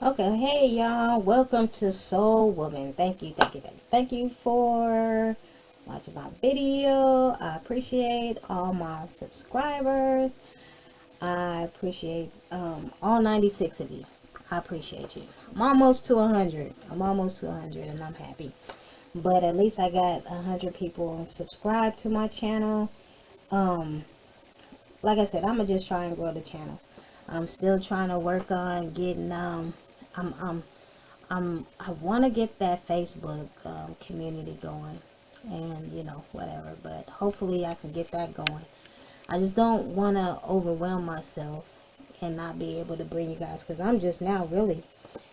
Okay, hey y'all, welcome to Soul Woman. Thank you for watching my video. I appreciate all my subscribers. I appreciate all 96 of you. I appreciate you. I'm almost to 100. And I'm happy. But at least I got 100 people subscribed to my channel. Um, like I said, I'm gonna just try and grow the channel. I'm still trying to work on getting I'm I want to get that Facebook community going, and whatever, but hopefully I can get that going. I just don't want to overwhelm myself and not be able to bring you guys, because I'm just now really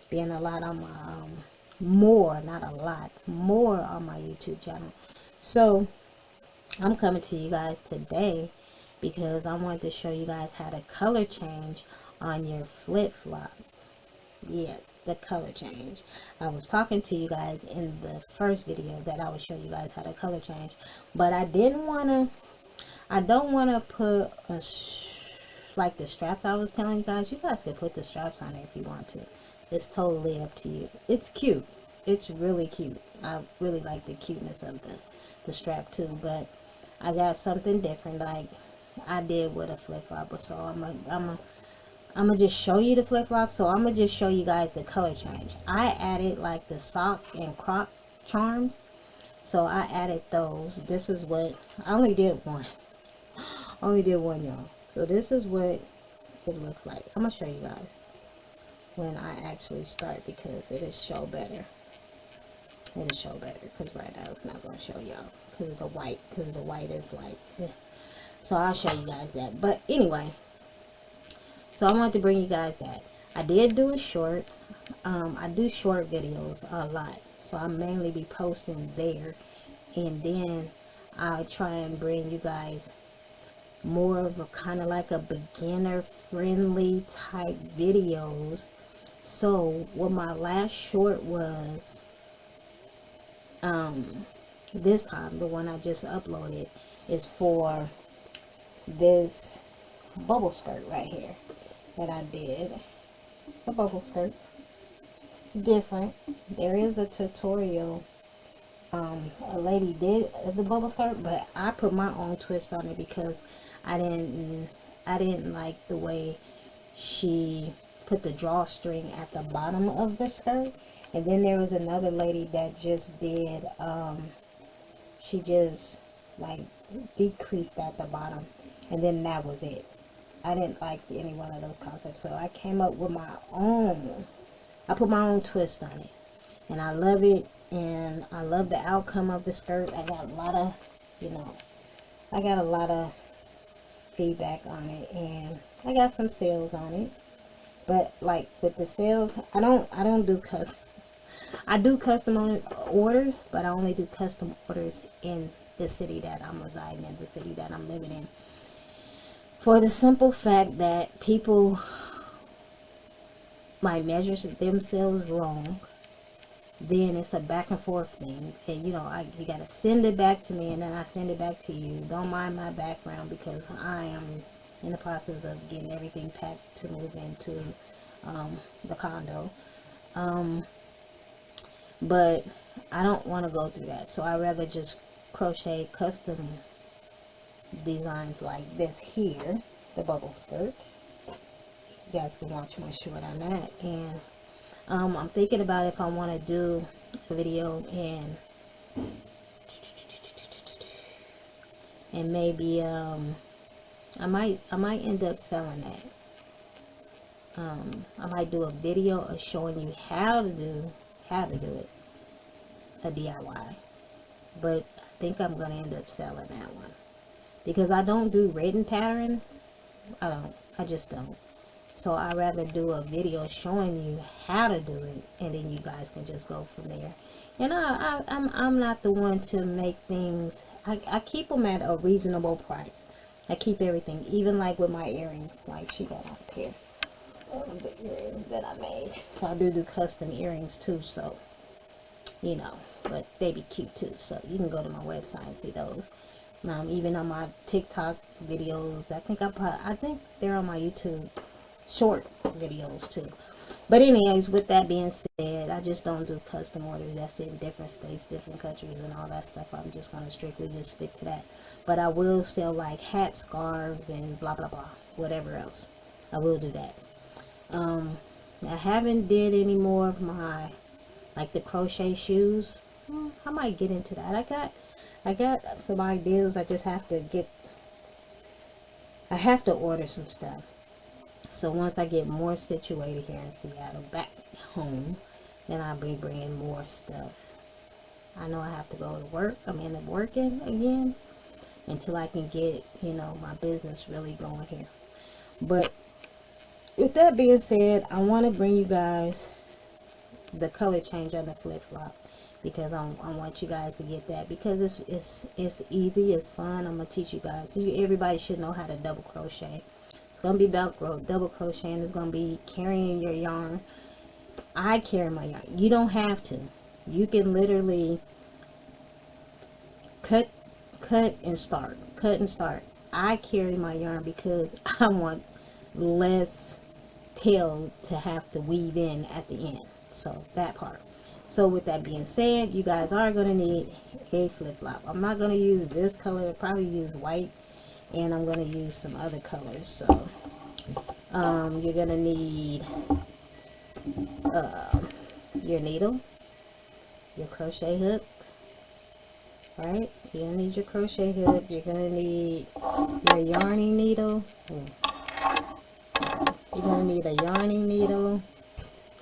being a lot on my more, not a lot, more on my YouTube channel. So I'm coming to you guys today because I wanted to show you guys how to color change on your flip-flop. Yes, the color change. I was talking to you guys in the first video that I would show you guys how to color change, but I don't want to put like the straps I was telling you guys. You guys can put the straps on there if you want to. It's totally up to you. It's cute. It's really cute. I really like the cuteness of the strap too, but I got something different like I did with a flip-flop. So I'm gonna just show you the flip-flop. So I'm gonna just show you guys the color change. I added like the sock and croc charms, so I added those. This is what I only did one. Only did one, y'all. So this is what it looks like. I'm gonna show you guys when I actually start, because it'll show better. It'll show better because right now it's not gonna show y'all because of the white. Because the white is like, so I'll show you guys that. But anyway, so I wanted to bring you guys that. I did do a short. I do short videos a lot, so I mainly be posting there, and then I try and bring you guys more of a kind of like a beginner friendly type videos. So what my last short was, this time the one I just uploaded is for this bubble skirt right here that I did. It's a bubble skirt. It's different. There is a tutorial. A lady did the bubble skirt, but I put my own twist on it because I didn't like the way she put the drawstring at the bottom of the skirt. And then there was another lady that just did she just like decreased at the bottom, and then that was it. I didn't like any one of those concepts, so I came up with my own. I put my own twist on it, and I love it, and I love the outcome of the skirt. I got a lot of, I got a lot of feedback on it, and I got some sales on it. But like with the sales, I don't do custom. I do custom orders, but I only do custom orders in the city that I'm residing in, the city that I'm living in. For the simple fact that people might measure themselves wrong, then it's a back and forth thing. And you gotta send it back to me, and then I send it back to you. Don't mind my background because I am in the process of getting everything packed to move into the condo. But I don't want to go through that, so I rather just crochet custom designs like this here, the bubble skirt. You guys can watch my short on that. And I'm thinking about if I want to do a video and maybe I might end up selling that. I might do a video of showing you how to do it, a DIY. But I think I'm going to end up selling that one because I don't do written patterns. I just don't. So I rather do a video showing you how to do it, and then you guys can just go from there. And I'm not the one to make things. I keep them at a reasonable price. I keep everything, even like with my earrings. Like she got a pair of the earrings that I made. So I do custom earrings too. So but they be cute too. So you can go to my website and see those. Even on my TikTok videos, I think they're on my YouTube short videos too. But anyways, with that being said, I just don't do custom orders. That's in different states, different countries, and all that stuff. I'm just going to strictly just stick to that. But I will sell like hats, scarves, and blah, blah, blah. Whatever else. I will do that. I haven't did any more of my, like the crochet shoes. I might get into that. I got some ideas. I just have to I have to order some stuff. So once I get more situated here in Seattle, back home, then I'll be bringing more stuff. I know I have to go to work. I'm end up working again until I can get, you know, my business really going here. But with that being said, I want to bring you guys the color change on the flip-flop, because I want you guys to get that, because it's easy, it's fun. I'm gonna teach you guys. Everybody should know how to double crochet. It's gonna be Velcro, double crochet, and it's gonna be carrying your yarn. I carry my yarn. You don't have to. You can literally cut and start, cut and start. I carry my yarn because I want less tail to have to weave in at the end. So that part. So with that being said, you guys are going to need a flip-flop. I'm not going to use this color. I'll probably use white, and I'm going to use some other colors. So you're going to need your needle, your crochet hook, right? You're going to need your crochet hook. You're going to need your yarning needle. You're going to need a yarning needle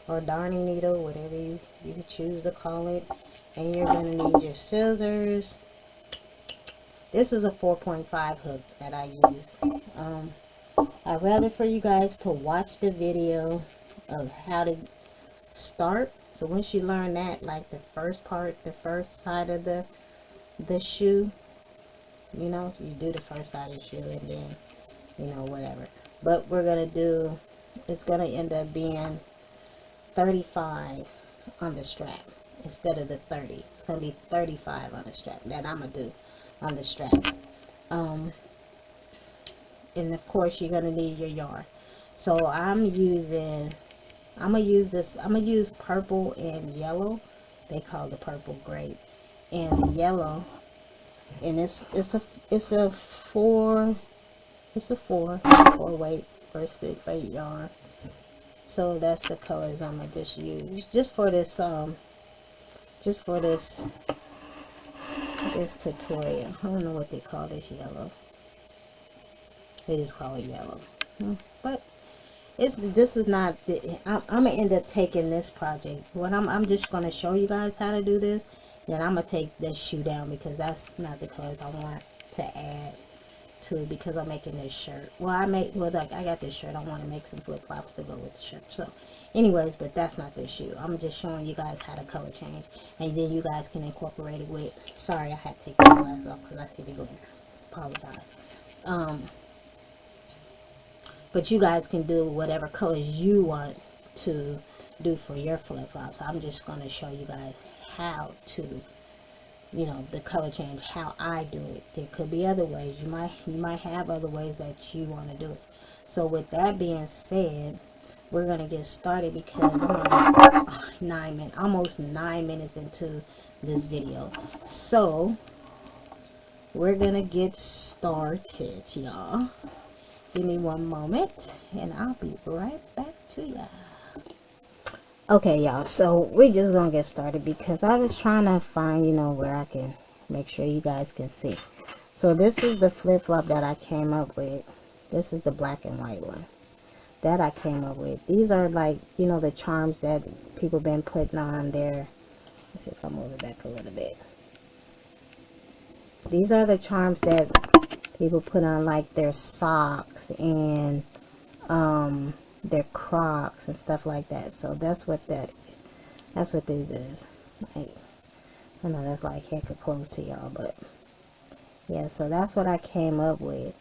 or darning needle, whatever you choose to call it. And you're going to need your scissors. This is a 4.5 hook that I use. I'd rather for you guys to watch the video of how to start. So once you learn that, like the first part, the first side of the shoe, you know, you do the first side of the shoe, and then, you know, whatever. But we're going to do, it's going to end up being 35 on the strap instead of the 30. It's going to be 35 on the strap that I'm going to do on the strap. And of course you're going to need your yarn. So I'm going to use purple and yellow. They call the purple grape and yellow, and it's a four weight or 6 weight yarn. So that's the colors I'm gonna just use just for this tutorial. I don't know what they call this yellow. They just call it yellow. But this is not I'm gonna end up taking this project. What I'm just gonna show you guys how to do this. Then I'm gonna take this shoe down because that's not the colors I want to add to, because I'm making this shirt. Like I got this shirt. I want to make some flip-flops to go with the shirt. So anyways, but that's not the shoe. I'm just showing you guys how to color change, and then you guys can incorporate it with, sorry, I had to take these glasses off because I see the glare. Apologize. But you guys can do whatever colors you want to do for your flip-flops. I'm just going to show you guys how to, you know, the color change, how I do it. There could be other ways. You might have other ways that you want to do it. So with that being said, we're going to get started because I'm already almost 9 minutes into this video. So we're going to get started, y'all. Give me one moment and I'll be right back to y'all. Okay, y'all, so we're just gonna get started because I was trying to find, you know, where I can make sure you guys can see. So this is the flip-flop that I came up with. This is the black and white one that I came up with. These are, like, you know, the charms that people been putting on their, let's see if I move it back a little bit. These are the charms that people put on, like, their socks and their Crocs and stuff like that. So that's what this is. Like, I know that's like heck of close to y'all, but yeah, so that's what I came up with.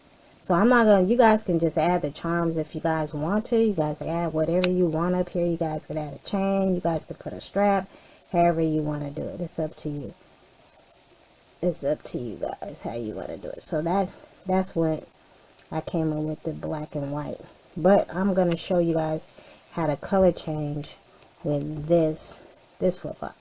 So I'm not gonna, you guys can just add the charms if you guys want to. You guys can add whatever you want up here. You guys can add a chain, you guys can put a strap, however you want to do it. It's up to you. It's up to you guys how you want to do it. So that's what I came up with, the black and white. But I'm going to show you guys how to color change with this flip-flop.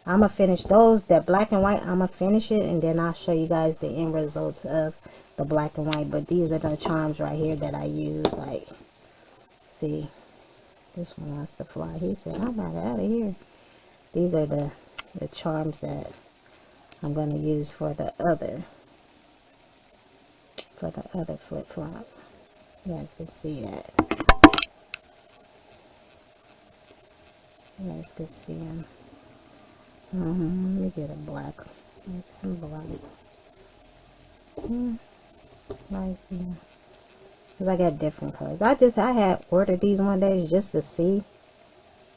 I'm gonna finish those, that black and white. I'm gonna finish it, and then I'll show you guys the end results of the black and white. But these are the charms right here that I use. Like, see, this one wants to fly. He said, I'm not out of here. These are the charms that I'm gonna use for the other flip-flop. You guys can see that. You guys can see them. Let me get a black, make some black. Right here. Cause I got different colors. I had ordered these one day just to see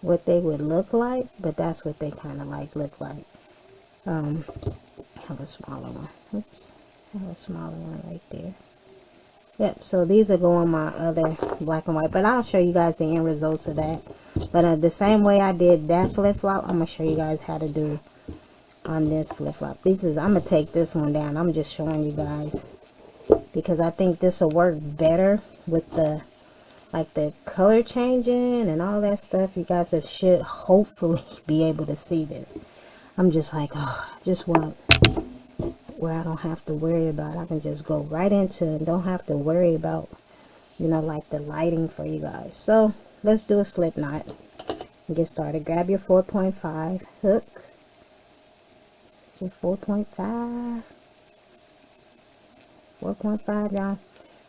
what they would look like, but that's what they kind of like look like. I have a smaller one. Oops, I have a smaller one right there. Yep, so these are going my other black and white, but I'll show you guys the end results of that. But the same way I did that flip-flop, I'm going to show you guys how to do on this flip-flop. I'm going to take this one down. I'm just showing you guys because I think this will work better with the, like, the color changing and all that stuff. You guys should hopefully be able to see this. I'm just like, oh, I just want where I don't have to worry about. I can just go right into it and don't have to worry about, you know, like the lighting for you guys. So let's do a slip knot and get started. Grab your 4.5 hook. Your 4.5. 4.5, y'all.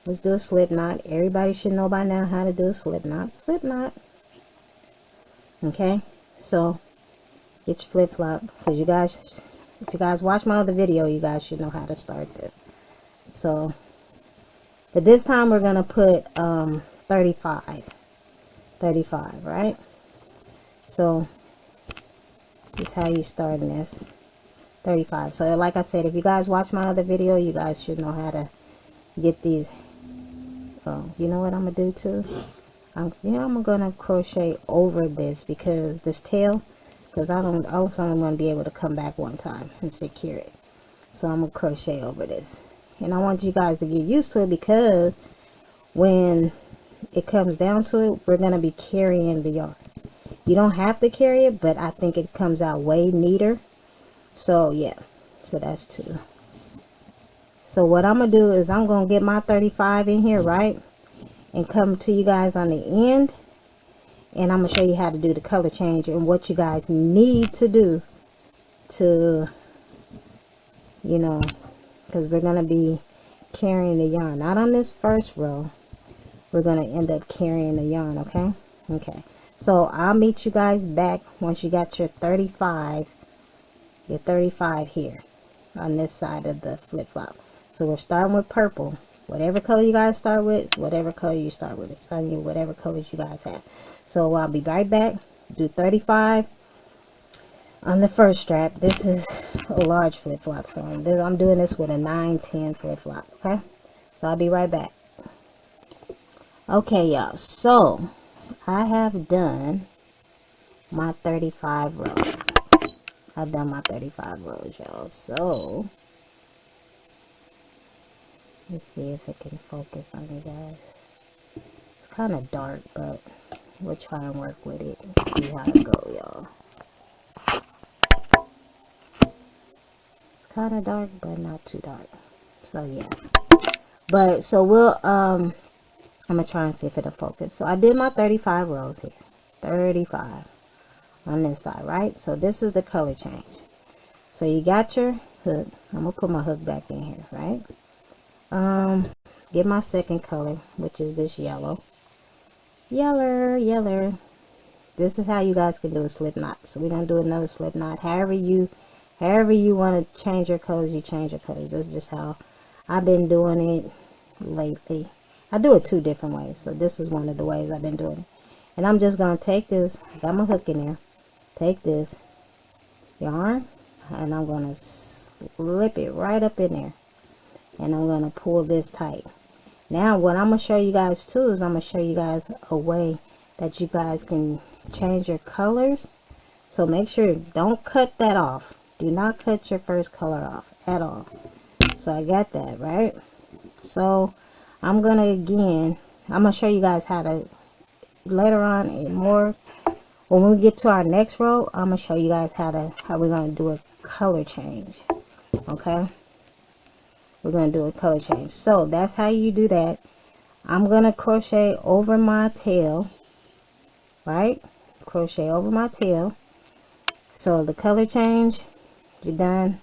Let's do a slip knot. Everybody should know by now how to do a slip knot. Slip knot. Okay, so get your flip flop, because you guys, if you guys watch my other video, you guys should know how to start this. So, but this time we're gonna put 35, right? So this is how you start in this. 35. So like I said, if you guys watch my other video, you guys should know how to get these. You know what I'm gonna do too? I'm gonna crochet over this, because this tail, because I don't also I'm gonna be able to come back one time and secure it. So I'm gonna crochet over this, and I want you guys to get used to it, because when it comes down to it, we're gonna be carrying the yarn. You don't have to carry it, but I think it comes out way neater. So yeah, so that's 2. So what I'm gonna do is I'm gonna get my 35 in here, right, and come to you guys on the end, and I'm gonna show you how to do the color change and what you guys need to do to, you know, because we're gonna be carrying the yarn. Not on this first row, we're gonna end up carrying the yarn. Okay, so I'll meet you guys back once you got your 35 here on this side of the flip-flop. So we're starting with purple. Whatever color you guys start with, whatever color you start with, it's on you, whatever colors you guys have. So I'll be right back. Do 35 on the first strap. This is a large flip-flop, so I'm doing this with a 9-10 flip-flop. Okay, so I'll be right back. Okay, y'all, so I have done my 35 rows. I've done my 35 rows, y'all. So let's see if it can focus on you guys. It's kind of dark, but we'll try and work with it and see how it go, y'all. It's kind of dark, but not too dark. So yeah, but so we'll I'm gonna try and see if it'll focus. So I did my 35 rows here, 35 on this side, right? So this is the color change. So you got your hook. I'm gonna put my hook back in here, right? Get my second color, which is this yellow. Yeller. This is how you guys can do a slip knot. So we're gonna do another slip knot. However you want to change your colors, you change your colors. This is just how I've been doing it lately. I do it 2 different ways, so this is one of the ways I've been doing it. And I'm just gonna take this, got my hook in there, take this yarn, and I'm gonna slip it right up in there, and I'm gonna pull this tight. Now what I'm gonna show you guys too is I'm gonna show you guys a way that you guys can change your colors. So make sure, don't cut that off. Do not cut your first color off at all. So I got that, right? So I'm gonna show you guys how to later on in more, when we get to our next row, I'm gonna show you guys how we're gonna do a color change. Okay, we're gonna do a color change. So that's how you do that. I'm gonna crochet over my tail, right? Crochet over my tail. So the color change, you're done.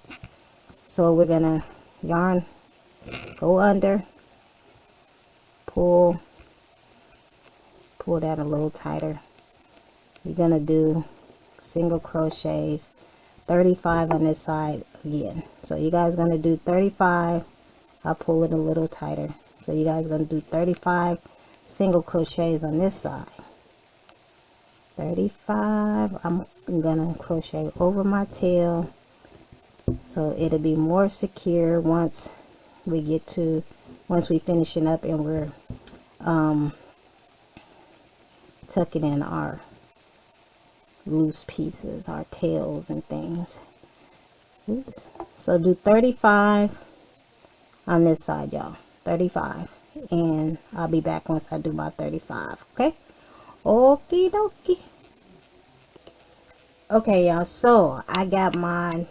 So we're gonna yarn, go under, pull that a little tighter. You're gonna do single crochets, 35 on this side again. So you guys gonna do 35. I'll pull it a little tighter. So you guys gonna do 35 single crochets on this side. 35. I'm gonna crochet over my tail, so it'll be more secure once we finishing up and we're tucking in our loose pieces, our tails and things. Oops. So do 35 on this side, y'all. 35, and I'll be back once I do my 35. Okay, okie dokie. Okay, y'all, so I got my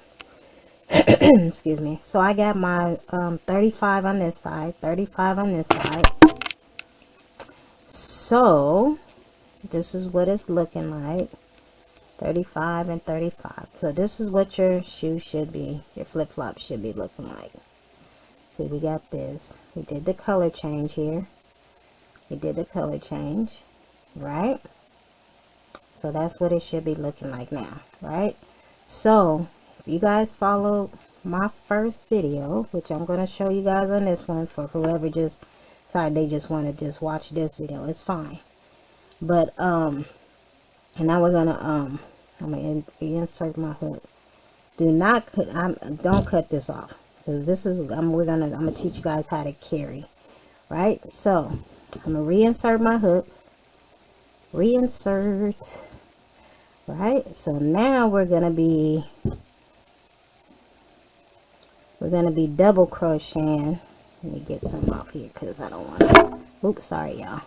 excuse me, so I got my 35 on this side, 35 on this side. So this is what it's looking like, 35 and 35. So this is what your shoe should be, your flip-flop should be looking like. See, we got this. We did the color change here. We did the color change, right? So that's what it should be looking like now, right? So if you guys followed my first video, which I'm going to show you guys on this one, for whoever just decided they just want to just watch this video, it's fine. But and now we're gonna I'm gonna insert my hook. Do not cut, don't cut this off, because this is I'm gonna teach you guys how to carry, right? So I'm gonna reinsert my hook, reinsert, right? So now we're gonna be double crocheting. Let me get some off here because I don't want to. Oops, sorry y'all.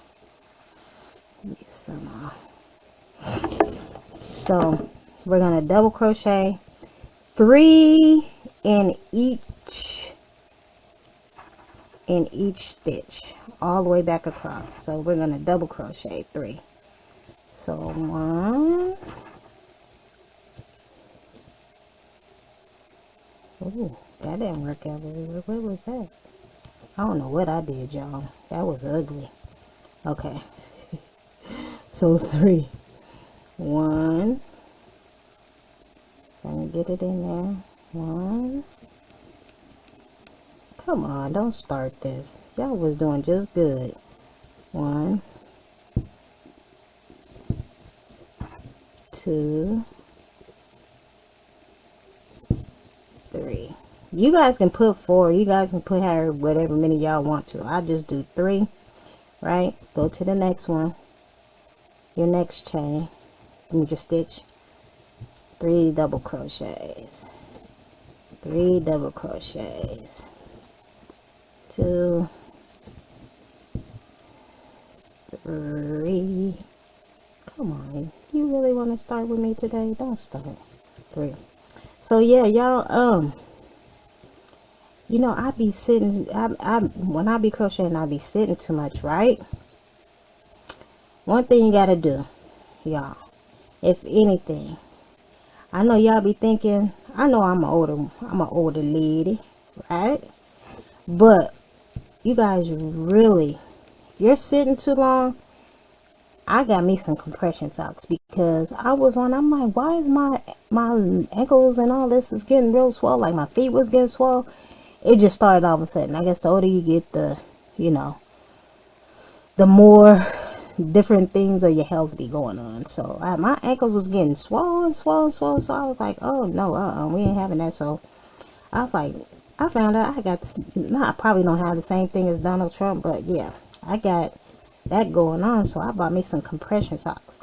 Get some off. So we're gonna double crochet 3 in each stitch all the way back across. So we're gonna double crochet 3. So 1. Oh, that didn't work out very well. What was that? I don't know what I did, y'all. That was ugly. Okay. So 3. 1. Trying to get it in there. 1. Come on, don't start this. Y'all was doing just good. 1, 2, 3. You guys can put 4. You guys can put however whatever many y'all want to. I just do 3. Right? Go to the next one. Your next chain. Move your stitch. 3 double crochets. 3 double crochets. 2, 3. Come on, you really want to start with me today? Don't start. 3. So yeah, y'all, you know, I be sitting, when I be crocheting, I be sitting too much, right? One thing you gotta do, y'all, if anything, I know y'all be thinking, I know I'm an older lady, right? But you guys really, if you're sitting too long, I got me some compression socks, because I'm like, why is my ankles and all this is getting real swell, like my feet was getting swell. It just started all of a sudden. I guess the older you get, the, you know, the more different things of your health be going on. So my ankles was getting swollen. So I was like, oh no, we ain't having that. So I was like, I found out I probably don't have the same thing as Donald Trump, but yeah, I got that going on. So I bought me some compression socks.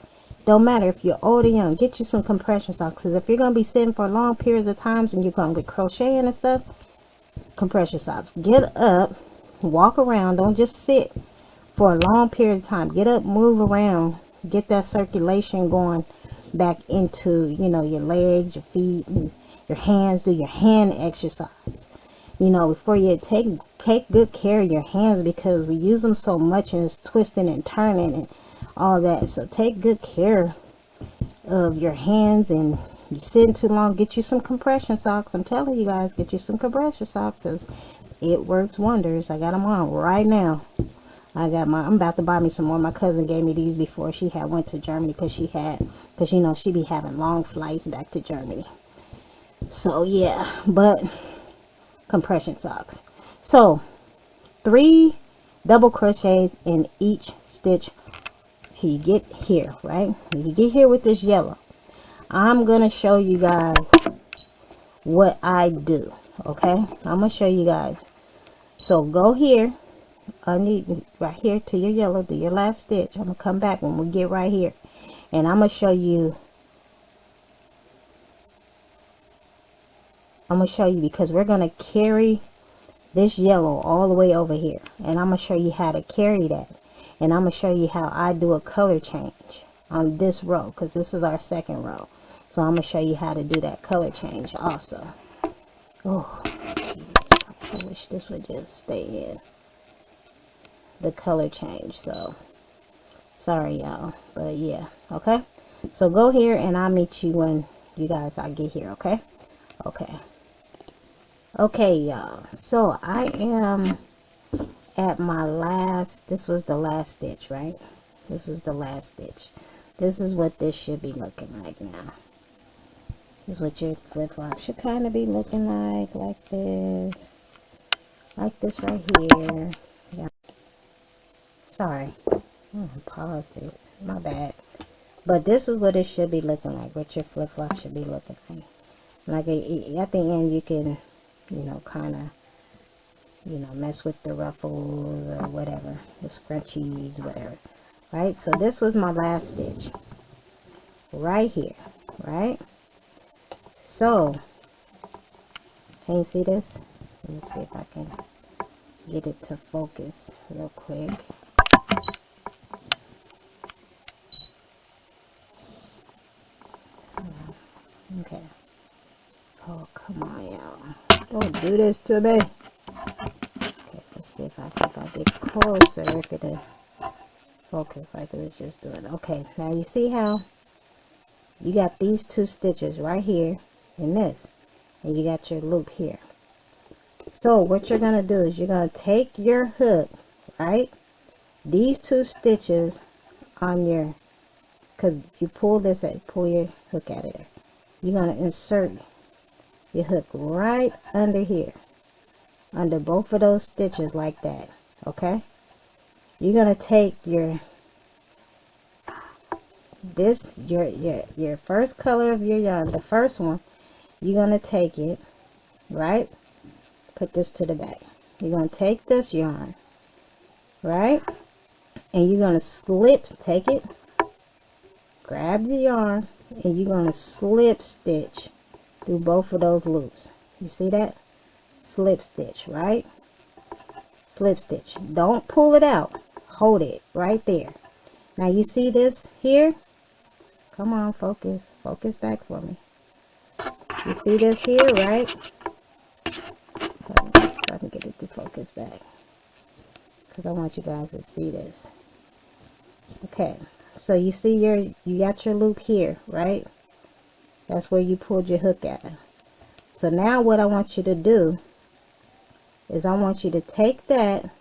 Don't matter if you're old or young, get you some compression socks, because if you're going to be sitting for long periods of times and you're going to be crocheting and stuff, compression socks. Get up, walk around, don't just sit for a long period of time. Get up, move around, get that circulation going back into, you know, your legs, your feet, and your hands. Do your hand exercise. You know, before you take good care of your hands, because we use them so much and it's twisting and turning and all that. So take good care of your hands. And you're sitting too long, get you some compression socks. I'm telling you guys, get you some compression socks, because it works wonders. I got them on right now. I'm about to buy me some more. My cousin gave me these before she had went to Germany, because you know, she be having long flights back to Germany. So yeah, but compression socks. So 3 double crochets in each stitch till you get here, right? When you get here with this yellow, I'm gonna show you guys what I do. Okay, I'm gonna show you guys. So go here, right here to your yellow, do your last stitch. I'm gonna come back when we get right here, and I'm gonna show you because we're gonna carry this yellow all the way over here, and I'm gonna show you how to carry that, and I'm gonna show you how I do a color change on this row, because this is our second row. So I'm gonna show you how to do that color change also. Oh, I wish this would just stay in the color change. So sorry y'all, but yeah. Okay, so go here and I'll meet you when I get here. Okay y'all, so I am at my last, this was the last stitch, right? This was the last stitch. This is what this should be looking like now. This is what your flip-flop should kind of be looking like this right here. Yeah. Sorry, I paused it, my bad. But this is what it should be looking like, what your flip-flop should be looking like. Like at the end, you can, you know, kind of, you know, mess with the ruffles or whatever, the scrunchies, whatever. Right, so this was my last stitch right here, right? So can you see this? Let me see if I can get it to focus real quick. Okay. Oh, come on, y'all. Don't do this to me. Okay, let's see if I get closer, if it'll focus like it was just doing. Okay, now you see how you got these 2 stitches right here in this, and you got your loop here. So what you're gonna do is you're gonna take your hook, right? These 2 stitches on your, because you pull your hook out of there. You're gonna insert your hook right under here, under both of those stitches like that. Okay, you're gonna take your first color of your yarn, the first one. You're gonna take it, right? Put this to the back. You're gonna take this yarn, right? And you're gonna take it, grab the yarn, and you're gonna slip stitch through both of those loops. You see that? Slip stitch, right? Slip stitch. Don't pull it out. Hold it right there. Now you see this here? Come on, focus. Focus back for me. You see this here, right? I can get it to focus back, because I want you guys to see this. Okay, so you see you got your loop here, right? That's where you pulled your hook at. So now what I want you to do is I want you to take that,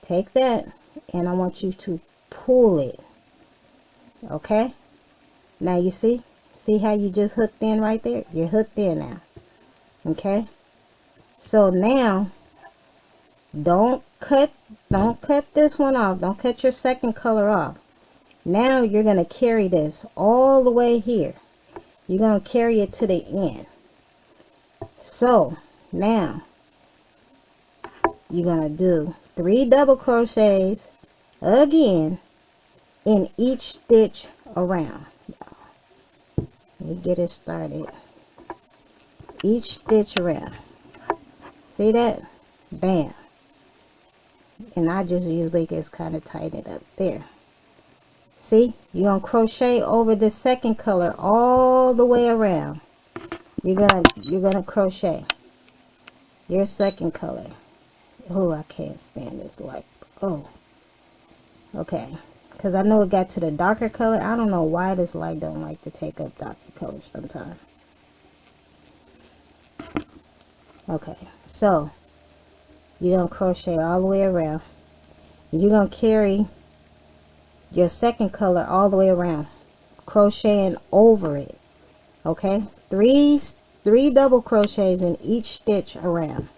and I want you to pull it. Okay, now you see how you just hooked in right there? You're hooked in now. Okay, so now don't cut this one off. Don't cut your second color off. Now you're going to carry this all the way here. You're going to carry it to the end. So now you're going to do 3 double crochets again in each stitch around. Let me get it started. Each stitch around. See that? Bam. And I just usually just kind of tighten it up there. See, you're gonna crochet over the second color all the way around. You're gonna crochet your second color. Oh, I can't stand this light. Oh, okay, because I know it got to the darker color. I don't know why this light don't like to take up darker colors sometimes. Okay, so you're gonna crochet all the way around. You're gonna carry your second color all the way around, crocheting over it. Okay, three double crochets in each stitch around.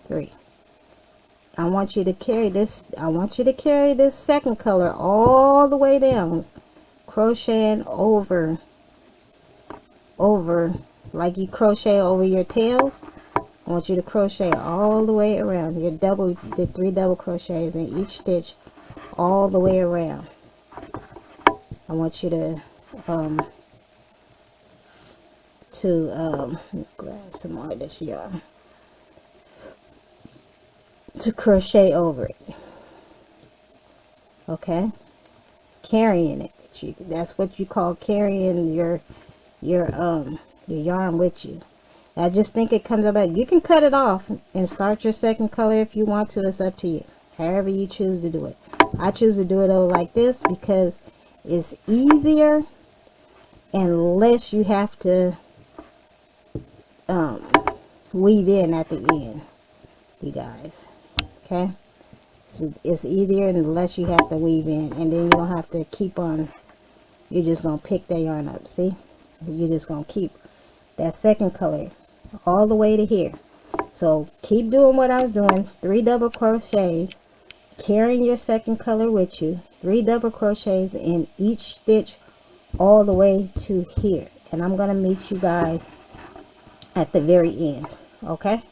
Three. I want you to carry this second color all the way down, crocheting over like you crochet over your tails. I want you to crochet all the way around the 3 double crochets in each stitch all the way around. I want you to grab some more of this yarn to crochet over it. Okay, carrying it. That's what you call carrying your yarn with you. I just think it comes about. You can cut it off and start your second color if you want to. It's up to you. However you choose to do it. I choose to do it like this because it's easier and less you have to weave in at the end, you guys. Okay, so it's easier and less you have to weave in, and then you don't have to keep on. You're just gonna pick that yarn up. See, you're just gonna keep that second color all the way to here. So keep doing what I was doing. 3 double crochets, carrying your second color with you. 3 double crochets in each stitch all the way to here, and I'm gonna meet you guys at the very end. Okay,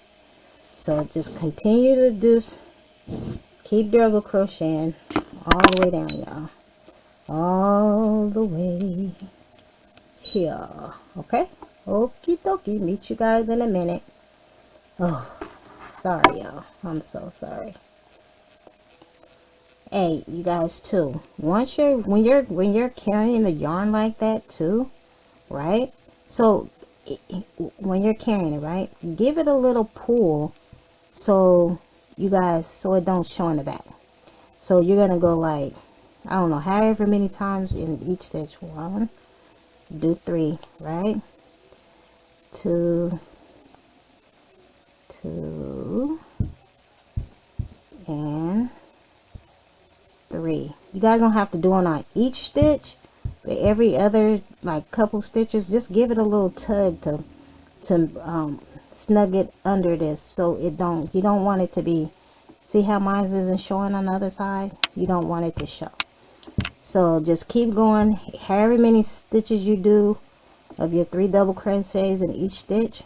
so just continue to just keep double crocheting all the way down, y'all, all the way here. Okay, okie dokie, meet you guys in a minute. Oh, sorry y'all, I'm so sorry. Hey, you guys too, once when you're carrying the yarn like that too, right? So when you're carrying it, right, give it a little pull so you guys, so it don't show in the back. So you're gonna go like, I don't know, however many times in each stitch. 1, do 3, right? 2, 2, and 3. You guys don't have to do it on each stitch, but every other like couple stitches, just give it a little tug to snug it under this, so you don't want it to be, see how mine isn't showing on the other side? You don't want it to show. So just keep going, however many stitches you do of your 3 double crochets in each stitch,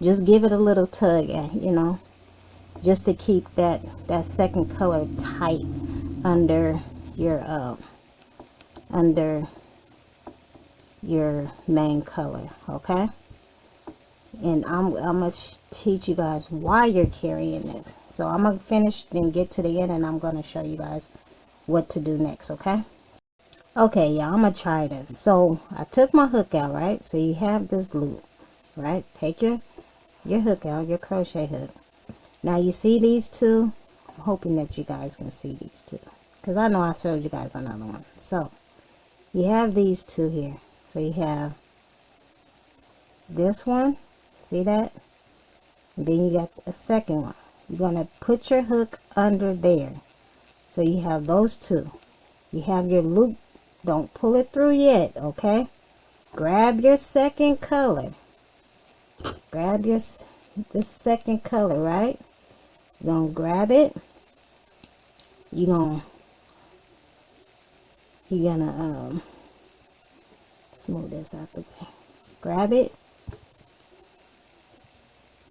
just give it a little tug, you know, just to keep that second color tight under your main color. Okay, and I'm gonna teach you guys why you're carrying this. So I'm gonna finish and get to the end, and I'm gonna show you guys what to do next. Okay, y'all, I'm gonna try this. So I took my hook out, right? So you have this loop, right? Take your hook out, your crochet hook. Now you see these two? I'm hoping that you guys can see these two, because I know I showed you guys another one. So you have these two here. So you have this one, see that? And then you got a second one. You're going to put your hook under there. So you have those two. You have your loop. Don't pull it through yet, okay? Grab your second color. Grab this second color, right? You're going to grab it. You're going to smooth this out the way. Grab it.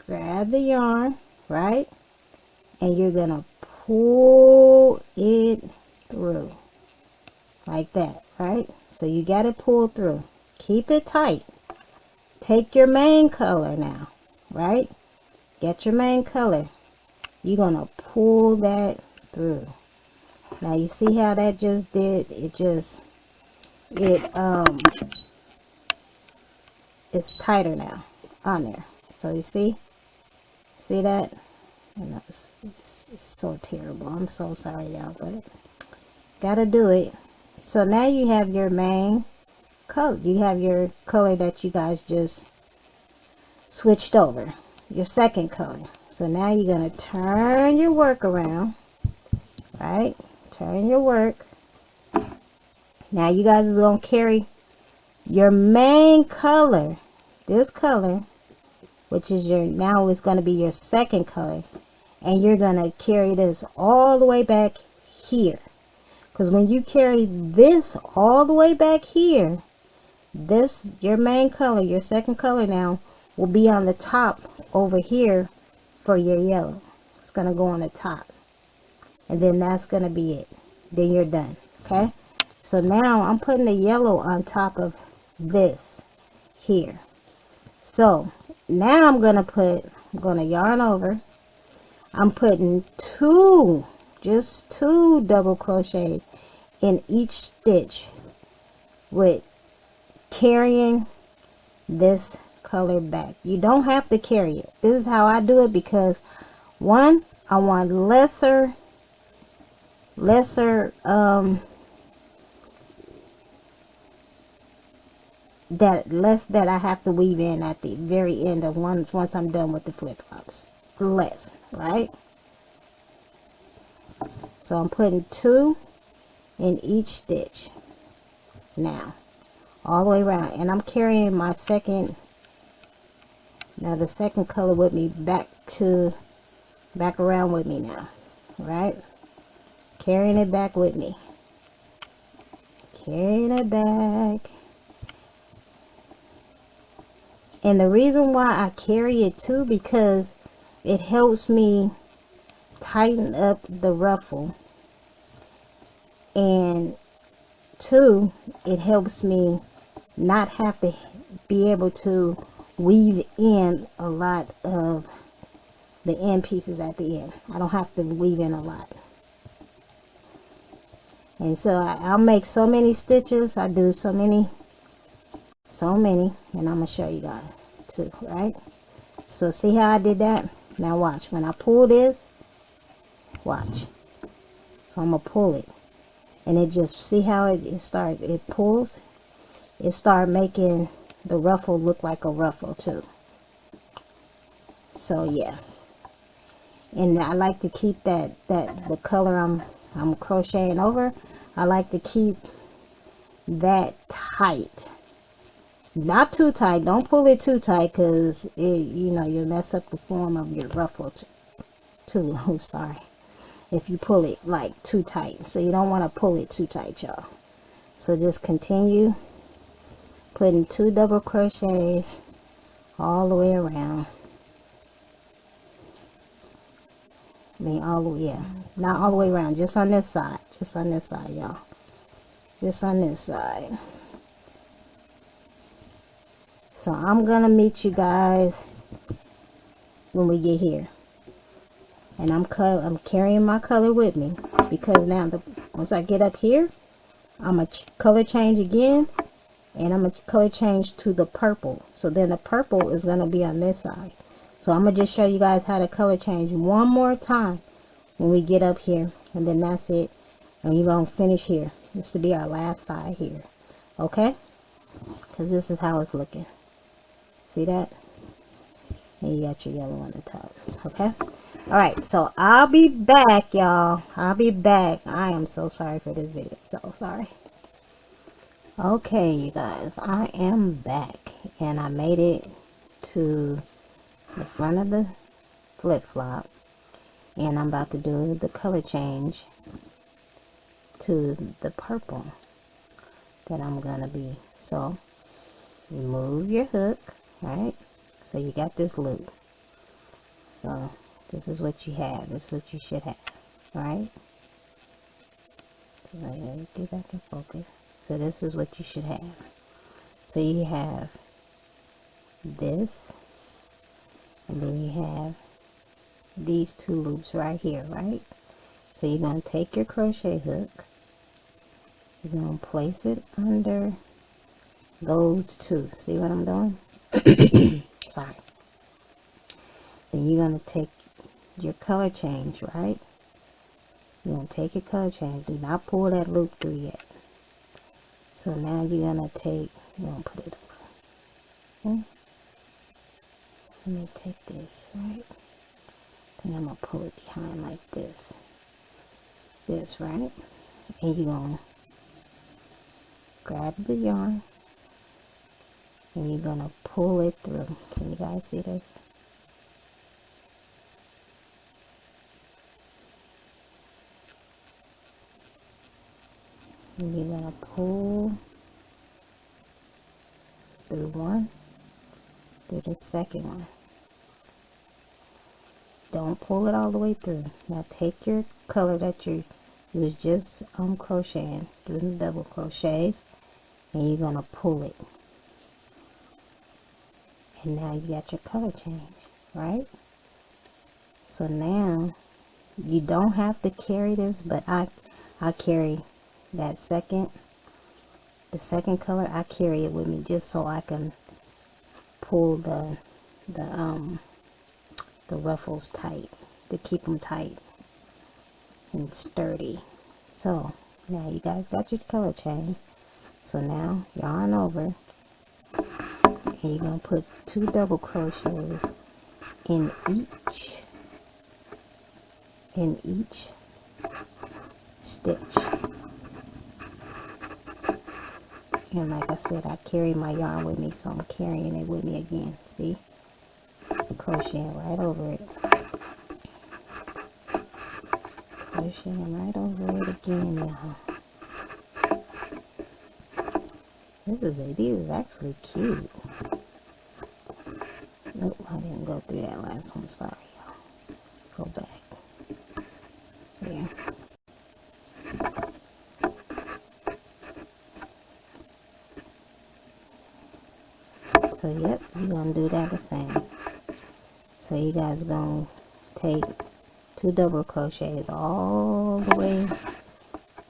Grab the yarn, right? And you're gonna pull it through. like that, right? So you got to pull through. Keep it tight. Take your main color now, right? Get your main color. You're going to pull that through. Now you see how that just did? It's tighter now on there. So you see that? And it's so terrible. I'm so sorry, y'all, but gotta do it. So now you have your main color. You have your color that you guys just switched over, your second color. So now you're gonna turn your work around, right? Turn your work. Now you guys are gonna carry your main color, this color, which is your, now it's gonna be your second color, and you're gonna carry this all the way back here. Because when you carry this all the way back here, this, your main color, your second color now, will be on the top over here for your yellow. It's going to go on the top. And then that's going to be it. Then you're done. Okay? So now I'm putting the yellow on top of this here. So now I'm going to yarn over. I'm putting just two double crochets in each stitch with carrying this color back. You don't have to carry it. This is how I do it, because one, I want less that I have to weave in at the very end of once I'm done with the flip-flops. Less, right? So I'm putting 2 in each stitch now, all the way around, and I'm carrying my second, now the second color with me back around with me now, right? Carrying it back with me, carrying it back. And the reason why I carry it too, because it helps me tighten up the ruffle, and 2, it helps me not have to be able to weave in a lot of the end pieces at the end. I don't have to weave in a lot. And so I'll make so many stitches. I do so many, and I'm gonna show you guys too, right? So see how I did that? Now watch, when I pull this, watch. So I'm gonna pull it, and it just, see how it pulls, it start making the ruffle look like a ruffle too. So yeah, and I like to keep the color I'm crocheting over, I like to keep that tight, not too tight. Don't pull it too tight, because you'll mess up the form of your ruffle too. Oh, sorry, if you pull it like too tight. So you don't want to pull it too tight, y'all. So just continue putting 2 double crochets all the way around. I mean, all the way, yeah, not all the way around, just on this side, y'all, just on this side. So I'm gonna meet you guys when we get here, and I'm carrying my color with me, because now once I get up here, I'm gonna color change again, and I'm gonna color change to the purple. So then the purple is gonna be on this side. So I'm gonna just show you guys how to color change one more time when we get up here, and then that's it. And we're gonna finish here. This will be our last side here, okay? Because this is how it's looking. See that? And you got your yellow on the top, okay? All right, so I'll be back, y'all. I'll be back. I am so sorry for this video. So sorry. Okay, you guys, I am back, and I made it to the front of the flip-flop, and I'm about to do the color change to the purple that I'm gonna be. So remove your hook, right? So you got this loop. So this is what you have. This is what you should have, right? Let me get back in focus. So this is what you should have. So you have this, and then you have these two loops right here, right? So you're going to take your crochet hook, you're going to place it under those two. See what I'm doing? Sorry. Then you're going to take your color change, right? You're going to take your color change. Do not pull that loop through yet. So now you're going to take, you're going to put it over. Okay? Let me take this, right? And I'm going to pull it behind like this. This, right? And you're going to grab the yarn. And you're going to pull it through. Can you guys see this? And you're going to pull through one, through the second one. Don't pull it all the way through. Now take your color that you was just crocheting, doing the double crochets, and you're going to pull it. And now you got your color change, right? So now you don't have to carry this, but I carry that the second color. I carry it with me just so I can pull the ruffles tight, to keep them tight and sturdy. So now you guys got your color change. So now yarn over, and you're gonna put 2 double crochets in each stitch. And like I said, I carry my yarn with me, so I'm carrying it with me again. See? Crocheting right over it. Crocheting right over it again, y'all. These is actually cute. Nope, I didn't go through that last one. Sorry, y'all. Go back. There. So yep, you're gonna do that the same. So you guys gonna take 2 double crochets all the way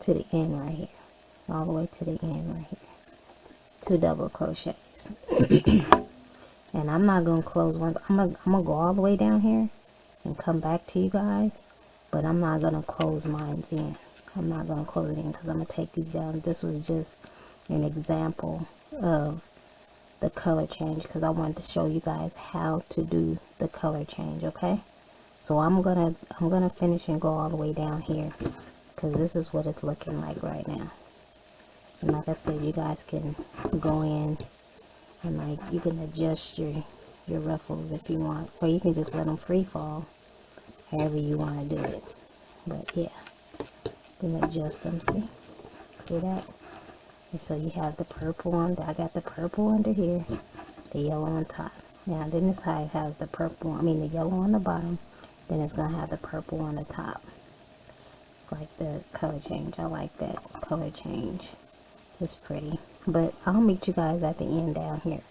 to the end right here. All the way to the end right here. 2 double crochets. And I'm not gonna close one. I'm gonna go all the way down here and come back to you guys, but I'm not gonna close mine in. I'm not gonna close it in because I'm gonna take these down. This was just an example of the color change, because I wanted to show you guys how to do the color change. Okay, so I'm gonna finish and go all the way down here, because this is what it's looking like right now. And like I said, you guys can go in and like you can adjust your ruffles if you want, or you can just let them free fall however you want to do it. But yeah, you can adjust them. See that? And so you have the purple under. I got the purple under here, the yellow on top. Now then this side has the purple, the yellow on the bottom, then it's gonna have the purple on the top. It's like the color change. I like that color change. It's pretty. But I'll meet you guys at the end down here.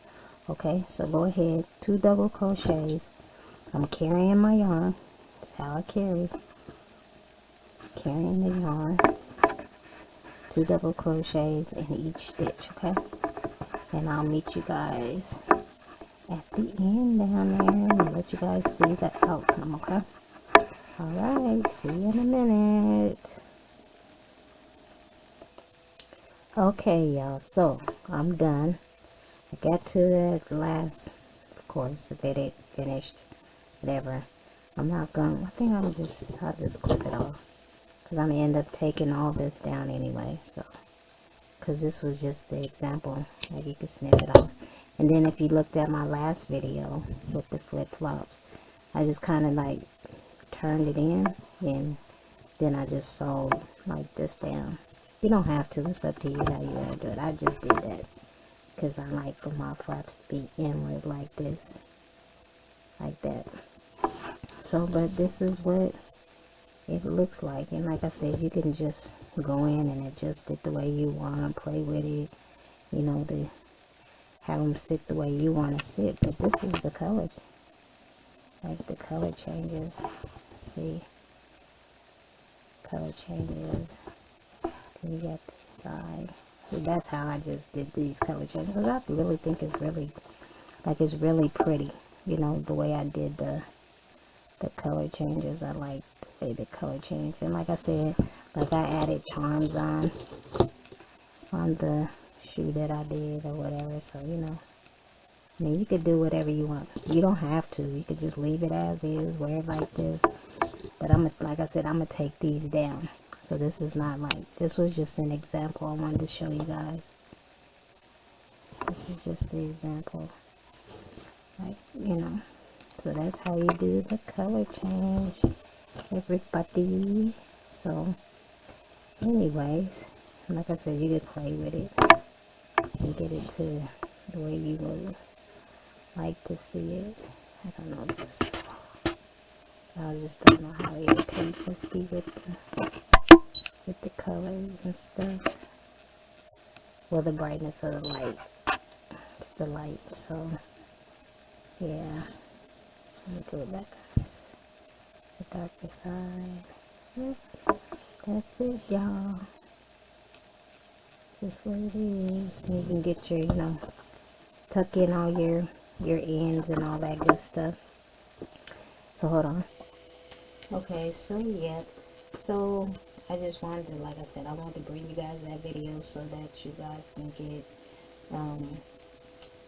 Okay, so go ahead, 2 double crochets. I'm carrying my yarn. That's how I carry. Carrying the yarn. 2 double crochets in each stitch, okay? And I'll meet you guys at the end down there and let you guys see the outcome, okay? Alright, see you in a minute. Okay, y'all, so I'm done. I got to that last, of course, the bit finished, whatever. I'm not gonna, I think I'll just clip it off, because I'm gonna end up taking all this down anyway. So, because this was just the example, like you can snip it off. And then if you looked at my last video with the flip-flops, I just kind of like turned it in, and then I just sewed like this down. You don't have to, it's up to you how you want to do it. I just did that because I like for my flaps to be inward like this, like that. So, but this is what it looks like. And like I said, you can just go in and adjust it the way you want, play with it, you know, to have them sit the way you want to sit. But this is the color, like the color changes. See, color changes. Then you got this side. So that's how I just did these color changes, because I really think it's really, like, it's really pretty, you know, the way I did the color changes. I like the way the color changed. And like I said, like I added charms on the shoe that I did or whatever. So, you know, I mean, you could do whatever you want. You don't have to. You could just leave it as is, wear it like this. But like I said, I'm gonna take these down. So this is not like, this was just an example I wanted to show you guys. This is just the example, like, you know. So that's how you do the color change, everybody. So anyways, like I said, you could play with it and get it to the way you would like to see it. I don't know this. I just don't know how irritated this be with the colors and stuff. Well, the brightness of the light. It's the light, so yeah. Let me do it back, guys. The darker side. Yep. That's it, y'all. That's what it is. And you can get your, you know, tuck in all your ends and all that good stuff. So hold on. Okay, so yeah. So I just wanted to, like I said, I wanted to bring you guys that video so that you guys can get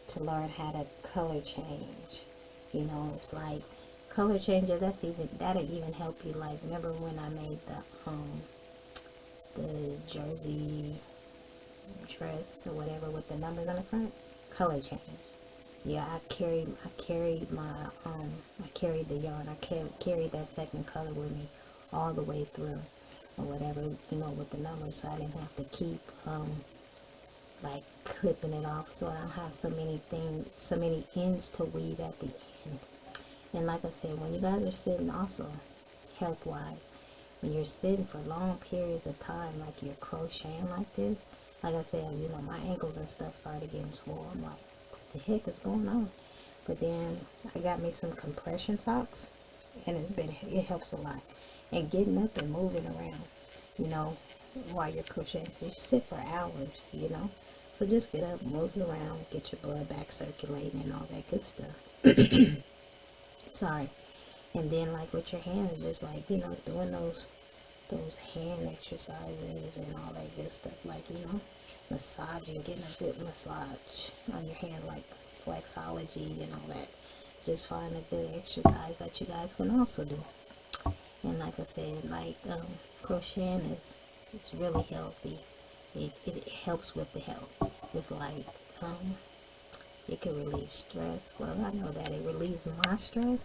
to learn how to color change. You know, it's like color changer, that'll even help you. Like, remember when I made the jersey dress or whatever with the numbers on the front? Color change. Yeah, I carried the yarn. I carried that second color with me all the way through or whatever, you know, with the numbers, so I didn't have to keep like clipping it off, so I don't have so many ends to weave at the end. And like I said, when you guys are sitting, also health wise, when you're sitting for long periods of time, like you're crocheting like this, like I said, you know, my ankles and stuff started getting swollen. I'm like, what the heck is going on? But then I got me some compression socks, and it helps a lot. And getting up and moving around, you know, while you're crocheting, you sit for hours, you know. So just get up, move around, get your blood back circulating and all that good stuff. Sorry. And then, like, with your hands, just like, you know, doing those hand exercises and all that good stuff, like, you know, massaging, getting a good massage on your hand, like flexology and all that. Just find a good exercise that you guys can also do. And like I said, like, crocheting it's really healthy. It helps with the health. It's like, it can relieve stress. Well, I know that it relieves my stress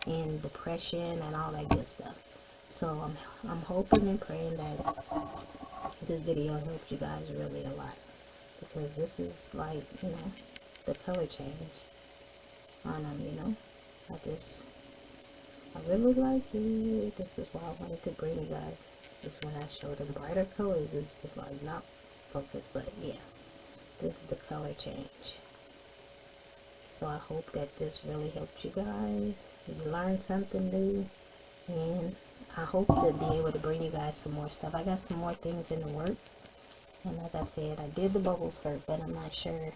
and depression and all that good stuff. So I'm hoping and praying that this video helped you guys really a lot, because this is like, you know, the color change on them, you know. I really like it. This is why I wanted to bring you guys. Just when I show them brighter colors, it's just like not focused, but yeah, this is the color change. So I hope that this really helped you guys. You learned something new, and I hope to be able to bring you guys some more stuff. I got some more things in the works, and like I said, I did the bubble skirt, but I'm not sure.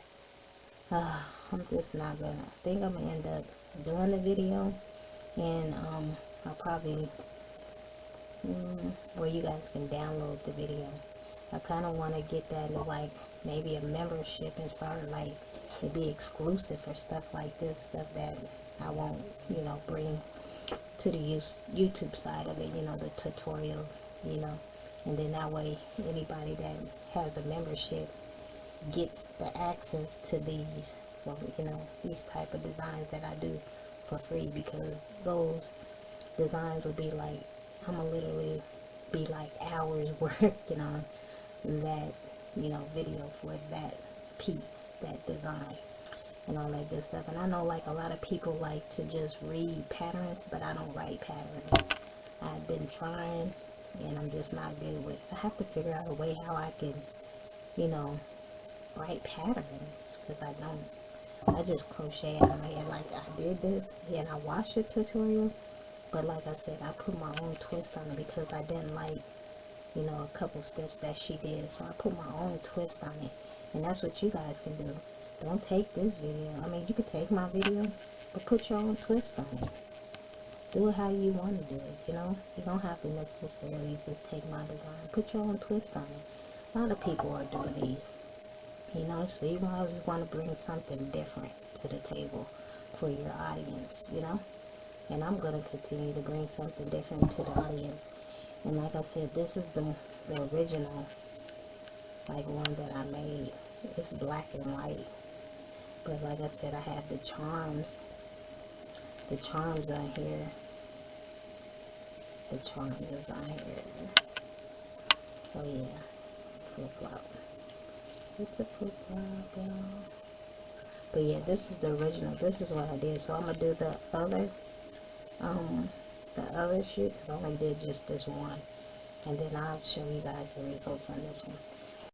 I'm just not gonna. I think I'm gonna end up doing the video, and I'll probably where you guys can download the video. I kind of want to get that into like maybe a membership and start like it be exclusive for stuff like this, stuff that I won't, you know, bring to the YouTube side of it, you know, the tutorials, you know, and then that way anybody that has a membership gets the access to these, well, you know, these type of designs that I do for free, because those designs will be like, I'm gonna literally be like hours working on that, you know, video for that piece, that design and all that good stuff. And I know like a lot of people like to just read patterns, but I don't write patterns. I've been trying, and I'm just not good with it. I have to figure out a way how I can, you know, write patterns, because I don't. I just crochet out of my head. Like, I did this, and I watched a tutorial, but like I said, I put my own twist on it because I didn't like, you know, a couple steps that she did. So I put my own twist on it, and that's what you guys can do. Don't take this video. I mean, you can take my video, but put your own twist on it. Do it how you want to do it, you know? You don't have to necessarily just take my design. Put your own twist on it. A lot of people are doing these, you know? So you always want to bring something different to the table for your audience, you know? And I'm going to continue to bring something different to the audience. And like I said, this is the original, like, one that I made. It's black and white. But like I said, I have the charms on here. The charms is on here. So yeah, flip flop. It's a flip flop, y'all. But yeah, this is the original. This is what I did. So I'm gonna do the other shoe, because I only did just this one, and then I'll show you guys the results on this one.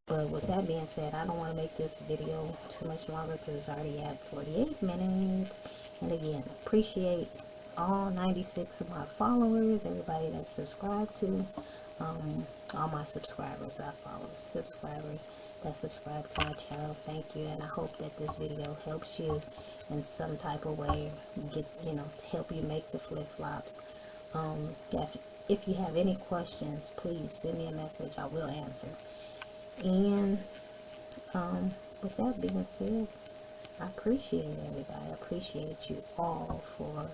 But with that being said, I don't want to make this video too much longer because it's already at 48 minutes. And again, appreciate all 96 of my followers, everybody that's subscribed to, all my subscribers I follow, subscribers that subscribe to my channel. Thank you, and I hope that this video helps you in some type of way, get, you know, to help you make the flip-flops. If you have any questions, please send me a message. I will answer. And with that being said, I appreciate everybody. I appreciate you all for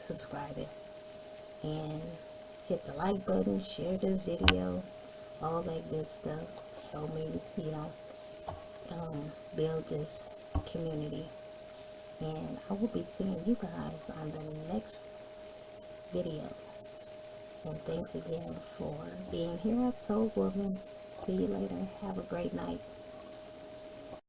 subscribing, and hit the like button, share this video, all that good stuff. Help me, you know, build this community. And I will be seeing you guys on the next video. And thanks again for being here at Soul Woman. See you later. Have a great night.